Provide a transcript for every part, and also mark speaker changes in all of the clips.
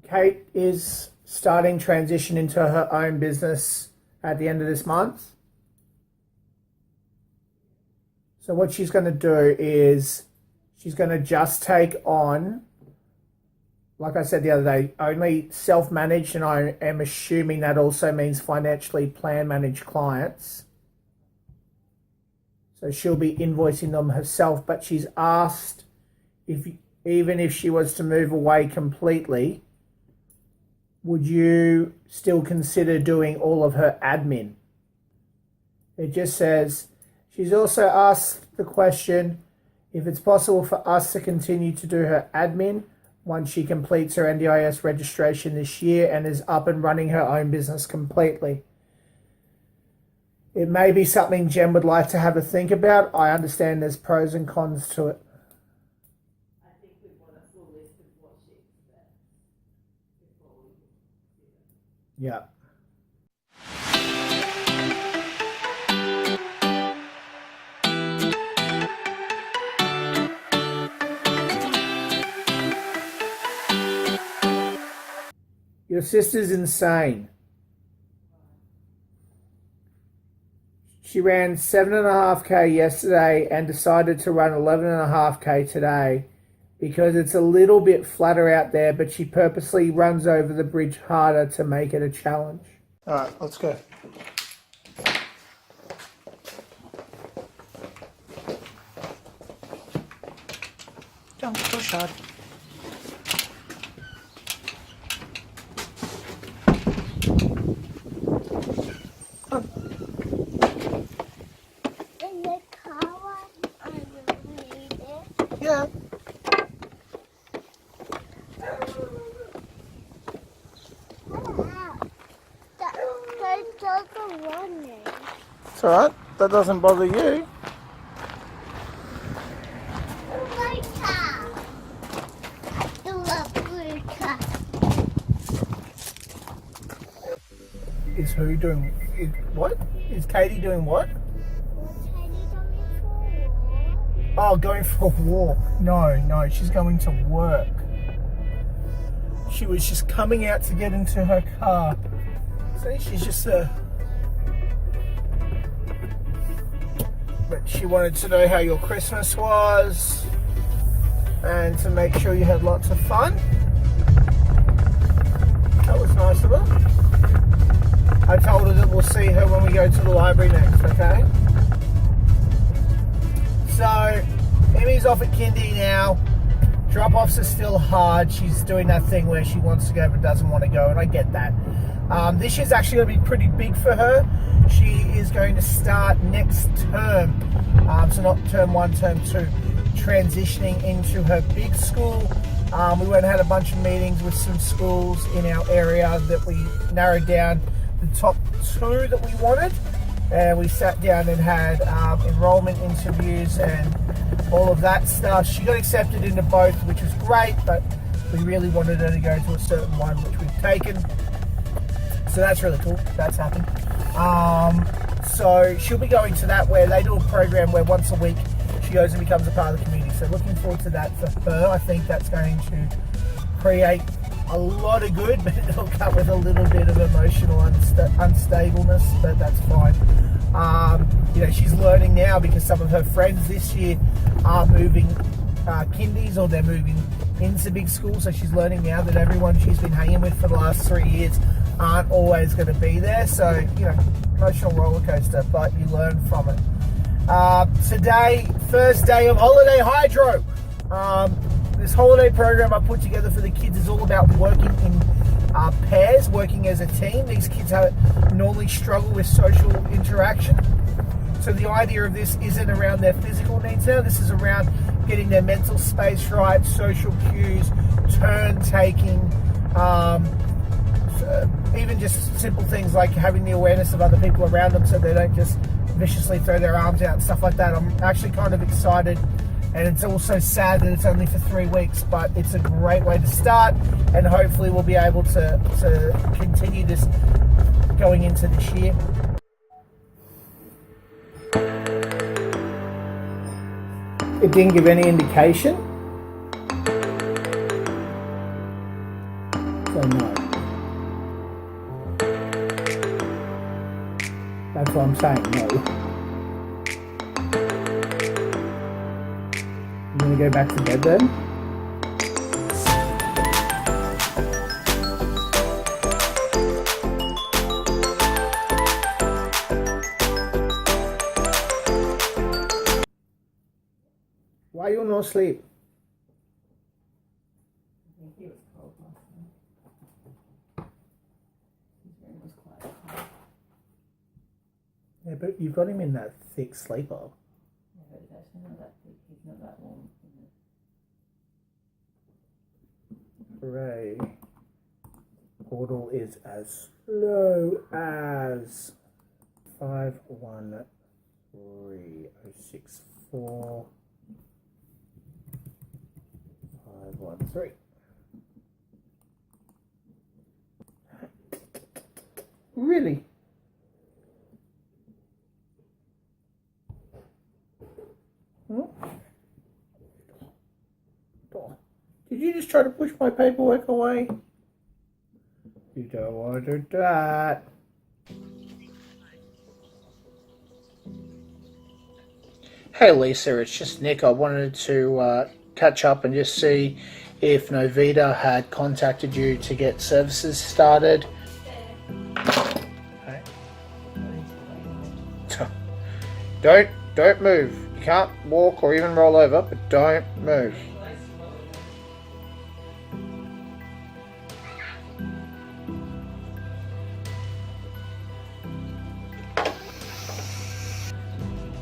Speaker 1: Kate is starting transition into her own business at the end of this month. So what she's going to do is she's going to just take on, like I said the other day, only self-managed, and I am assuming that also means financially plan-managed clients. So she'll be invoicing them herself, but she's asked if even if she was to move away completely, would you still consider doing all of her admin? It just says, she's also asked the question if it's possible for us to continue to do her admin once she completes her NDIS registration this year and is up and running her own business completely. It may be something Jen would like to have a think about. I understand there's pros and cons to it.
Speaker 2: I think we want a full list of what she expects before we consider.
Speaker 1: Yeah. Your sister's insane. She ran 7.5K yesterday and decided to run 11.5K today because it's a little bit flatter out there, but she purposely runs over the bridge harder to make it a challenge. All right, let's go. Don't push hard.
Speaker 3: In the car, I will need it.
Speaker 1: Yeah.
Speaker 3: That doesn't run it.
Speaker 1: It's all right. That doesn't bother you.
Speaker 3: My car. The lovely car.
Speaker 1: Is who doing what? Is Katie doing what? Oh, going for a walk. No, she's going to work. She was just coming out to get into her car. See, she's just but she wanted to know how your Christmas was and to make sure you had lots of fun. That was nice of her. I told her that we'll see her when we go to the library next, okay? So, Emmy's off at kindy now. Drop-offs are still hard. She's doing that thing where she wants to go but doesn't want to go, and I get that. This year's actually going to be pretty big for her. She is going to start next term, so not term 1, term 2, transitioning into her big school. We went and had a bunch of meetings with some schools in our area that we narrowed down the top 2 that we wanted, and we sat down and had enrollment interviews and all of that stuff. She got accepted into both, which was great, but we really wanted her to go to a certain one, which we've taken. So that's really cool. That's happened. So she'll be going to that, where they do a program where once a week she goes and becomes a part of the community. So looking forward to that for her. I think that's going to create a lot of good, but it'll come with a little bit of emotional unstableness, but that's fine. She's learning now because some of her friends this year are moving kindies, or they're moving into big school. So she's learning now that everyone she's been hanging with for the last 3 years aren't always going to be there. So, emotional roller coaster, but you learn from it. Today, first day of Holiday Hydro. This holiday program I put together for the kids is all about working in pairs, working as a team. These kids normally struggle with social interaction. So the idea of this isn't around their physical needs now. This is around getting their mental space right, social cues, turn taking, even just simple things like having the awareness of other people around them so they don't just viciously throw their arms out and stuff like that. I'm actually kind of excited, and it's also sad that it's only for 3 weeks, but it's a great way to start, and hopefully we'll be able to continue this going into this year. It didn't give any indication. So no. That's what I'm saying, no. You gonna go back to bed then? Why you no sleep?
Speaker 2: I think he was cold last night. His room was quite cold.
Speaker 1: Yeah, but you've got him in that thick sleeper.
Speaker 2: Yeah, but it's actually not that thick. He's not that warm.
Speaker 1: Hooray. Portal is as low as 513064 513. Really? Hmm? Oh. Did you just try to push my paperwork away? You don't want to do that. Hey Lisa, it's just Nick. I wanted to catch up and just see if Novita had contacted you to get services started. Okay. Don't move. You can't walk or even roll over, but don't move.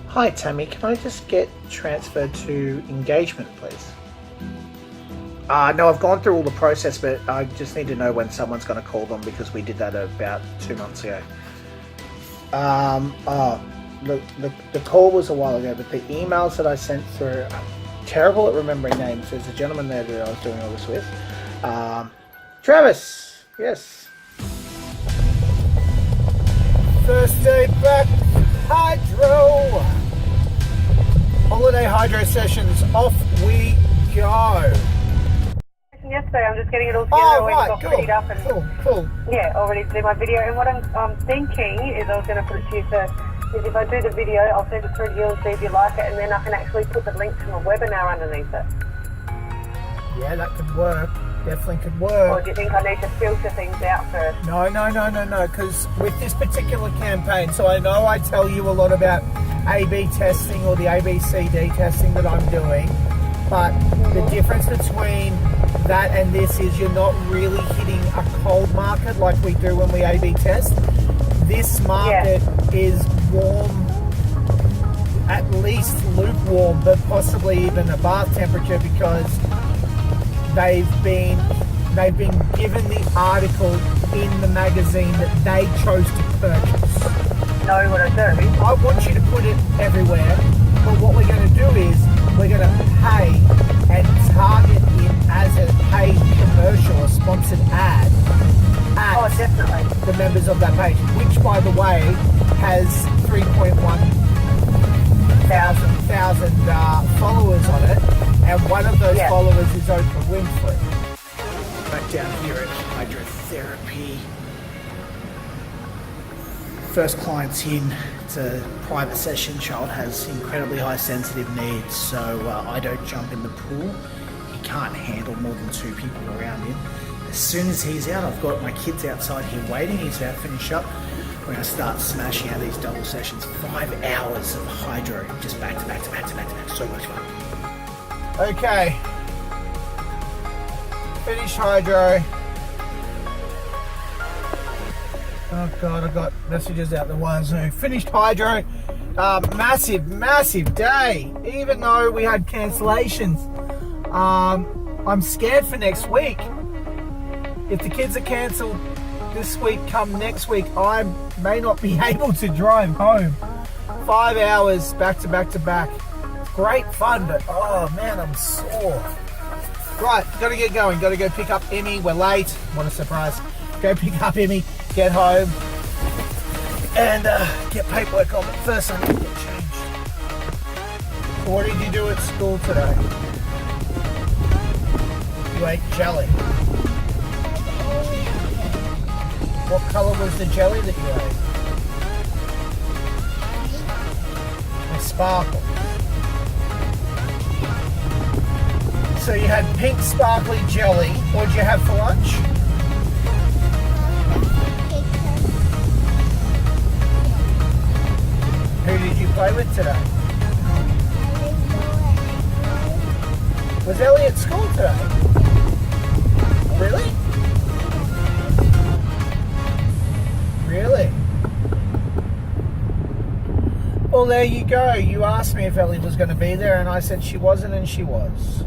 Speaker 1: Hi Tammy, can I just get transferred to engagement, please? No, I've gone through all the process, but I just need to know when someone's going to call them because we did that about 2 months ago. The call was a while ago, but the emails that I sent through, I'm terrible at remembering names. There's a gentleman there that I was doing all this with. Travis, yes. First day back, hydro. Holiday hydro sessions, off we go.
Speaker 4: Yesterday, I'm just getting it all together.
Speaker 1: Oh, right,
Speaker 4: got
Speaker 1: cool,
Speaker 4: readied up and
Speaker 1: cool.
Speaker 4: yeah, all ready to do my video. And what I'm thinking is I was going to put it to you first. Is if I do the video, I'll send it through to you and see if you like it, and then I can actually put the link to my webinar underneath it.
Speaker 1: Yeah, that could work. Definitely could
Speaker 4: Or
Speaker 1: work.
Speaker 4: do you think I need to filter things out first?
Speaker 1: No, because with this particular campaign, so I know I tell you a lot about A/B testing or the ABCD testing that I'm doing, but the difference between that and this is you're not really hitting a cold market like we do when we A/B test. This market is warm, at least lukewarm, but possibly even a bath temperature because they've been given the article in the magazine that they chose to purchase.
Speaker 4: Know what I do?
Speaker 1: I want you to put it everywhere, but what we're going to do is we're going to pay and target it as a paid commercial or sponsored ad at
Speaker 4: Oh, definitely.
Speaker 1: the members of that page, which by the way has 3.1 thousand followers on it, and one of those followers is Oprah Winfrey. Right down here at Hydrotherapy. First client's in. It's a private session. Child has incredibly high sensitive needs, so I don't jump in the pool. He can't handle more than 2 people around him. As soon as he's out, I've got my kids outside here waiting. He's about to finish up. We're going to start smashing out these double sessions. 5 hours of hydro, just back to back to back to back to back. So much fun. Okay. Finish hydro. Oh God, I got messages out the wazoo. Finished hydro. Massive day. Even though we had cancellations. I'm scared for next week. If the kids are cancelled this week, come next week, I may not be able to drive home. 5 hours back to back to back. It's great fun, but oh man, I'm sore. Right, gotta get going. Gotta go pick up Emmy. We're late. What a surprise. Go pick up Emmy, get home, and get paperwork on. But first, I need to get changed. What did you do at school today? You ate jelly. What colour was the jelly that you ate? A sparkle. So you had pink sparkly jelly. What did you have for lunch? Who did you play with today? Was Ellie at school today? Really? Really? Well, there you go. You asked me if Ellie was going to be there, and I said she wasn't, and she was.